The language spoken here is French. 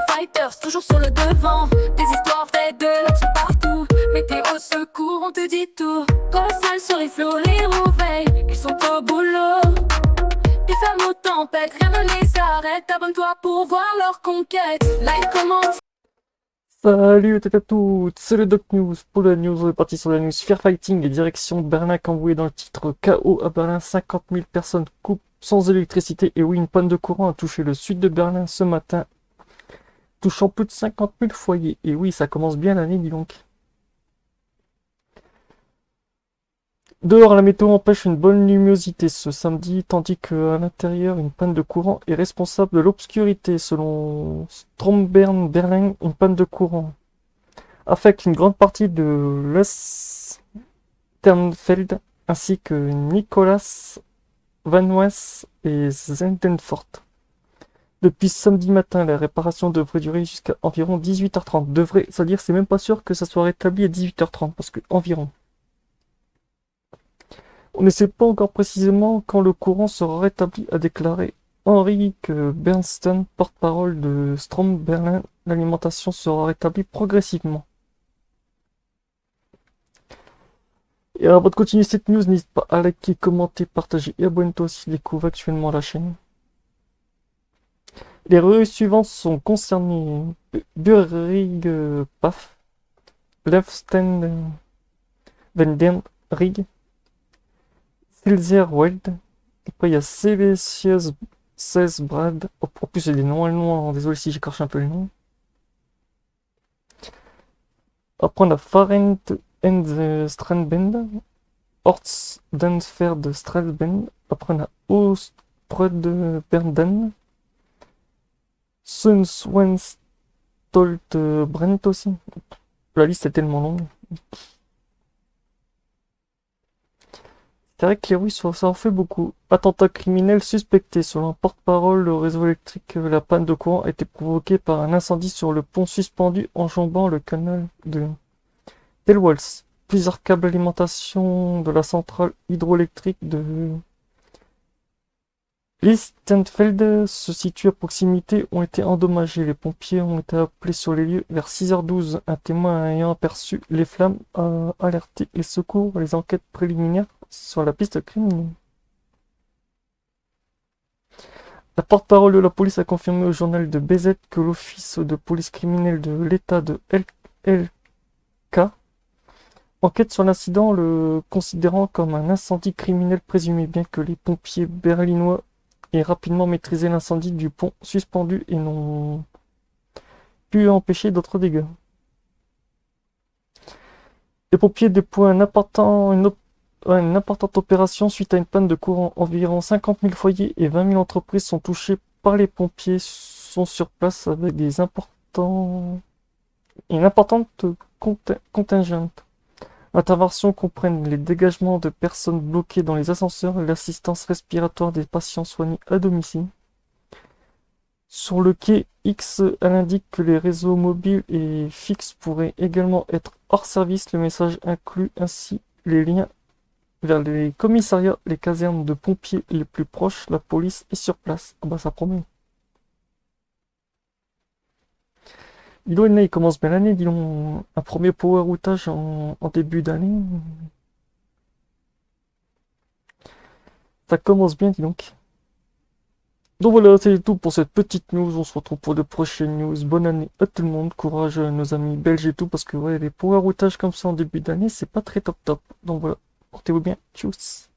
fighters, toujours sur le devant. Des histoires vraies de l'action partout. Météo secours, on te dit tout. Quand la salle se rifle, les réveille, ils sont au boulot. Des femmes aux tempêtes, rien ne les arrête. Abonne-toi pour voir leur conquête. Like, commente. Salut à toutes, c'est le Doc News. Pour la news, on est parti sur la news Firefighting et direction Berlin camboué dans le titre KO à Berlin, 50 000 personnes coupent sans électricité. Et oui, une panne de courant a touché le sud de Berlin ce matin, touchant plus de 50 000 foyers. Et oui, ça commence bien l'année, dis donc. Dehors, la météo empêche une bonne luminosité ce samedi, tandis qu'à l'intérieur, une panne de courant est responsable de l'obscurité. Selon Strombern Berlin, une panne de courant affecte une grande partie de l'Esternfeld ainsi que Nicolas, Van Wes et Zendenfort. Depuis samedi matin, la réparation devrait durer jusqu'à environ 18h30. Devrait, c'est-à-dire c'est même pas sûr que ça soit rétabli à 18h30 parce que environ. On ne sait pas encore précisément quand le courant sera rétabli, a déclaré Henrik Bernstein, porte-parole de Strom Berlin. L'alimentation sera rétablie progressivement. Et avant de continuer cette news, n'hésite pas à liker, commenter, partager et abonne-toi si tu découvres actuellement la chaîne. Les rues suivantes sont concernées Burrig Paf, Lefsten Venden Rig, Silzerwald. Après, il y a Silesius 16 Brad. En plus, c'est des noms allemands. Désolé si j'écorche un peu le nom. Après, on a Farent and Strandbend, Orts Danferd Strasbend. Après, on a Ostrud Bernden, Sunswenstolt Brent aussi. La liste est tellement longue. C'est vrai que les Russes, ça en fait beaucoup. Attentat criminel suspecté. Selon un porte-parole, le réseau électrique, la panne de courant a été provoquée par un incendie sur le pont suspendu enjambant le canal de Telwals. Plusieurs câbles d'alimentation de la centrale hydroélectrique de Lichtenfeld se situe à proximité ont été endommagés. Les pompiers ont été appelés sur les lieux vers 6h12. Un témoin ayant aperçu les flammes a alerté les secours. Les enquêtes préliminaires sur la piste criminelle. La porte-parole de la police a confirmé au journal de BZ que l'office de police criminelle de l'État de LK enquête sur l'incident, le considérant comme un incendie criminel présumé, bien que les pompiers berlinois aient rapidement maîtrisé l'incendie du pont suspendu et n'ont pu empêcher d'autres dégâts. Les pompiers déploient une importante opération suite à une panne de courant. Environ 50 000 foyers et 20 000 entreprises sont touchés par les pompiers sont sur place avec une importante contingente. L'intervention comprennent les dégagements de personnes bloquées dans les ascenseurs et l'assistance respiratoire des patients soignés à domicile. Sur le quai X, elle indique que les réseaux mobiles et fixes pourraient également être hors service. Le message inclut ainsi les liens vers les commissariats, les casernes de pompiers les plus proches. La police est sur place. Ah bah ça promet. Dis donc, il commence bien l'année, dis donc. Un premier power outage en début d'année. Ça commence bien, dis donc. Donc voilà, c'est tout pour cette petite news. On se retrouve pour de prochaines news. Bonne année à tout le monde. Courage à nos amis belges et tout. Parce que ouais, les power outages comme ça en début d'année, c'est pas très top top. Donc voilà, portez-vous bien. Tchuss.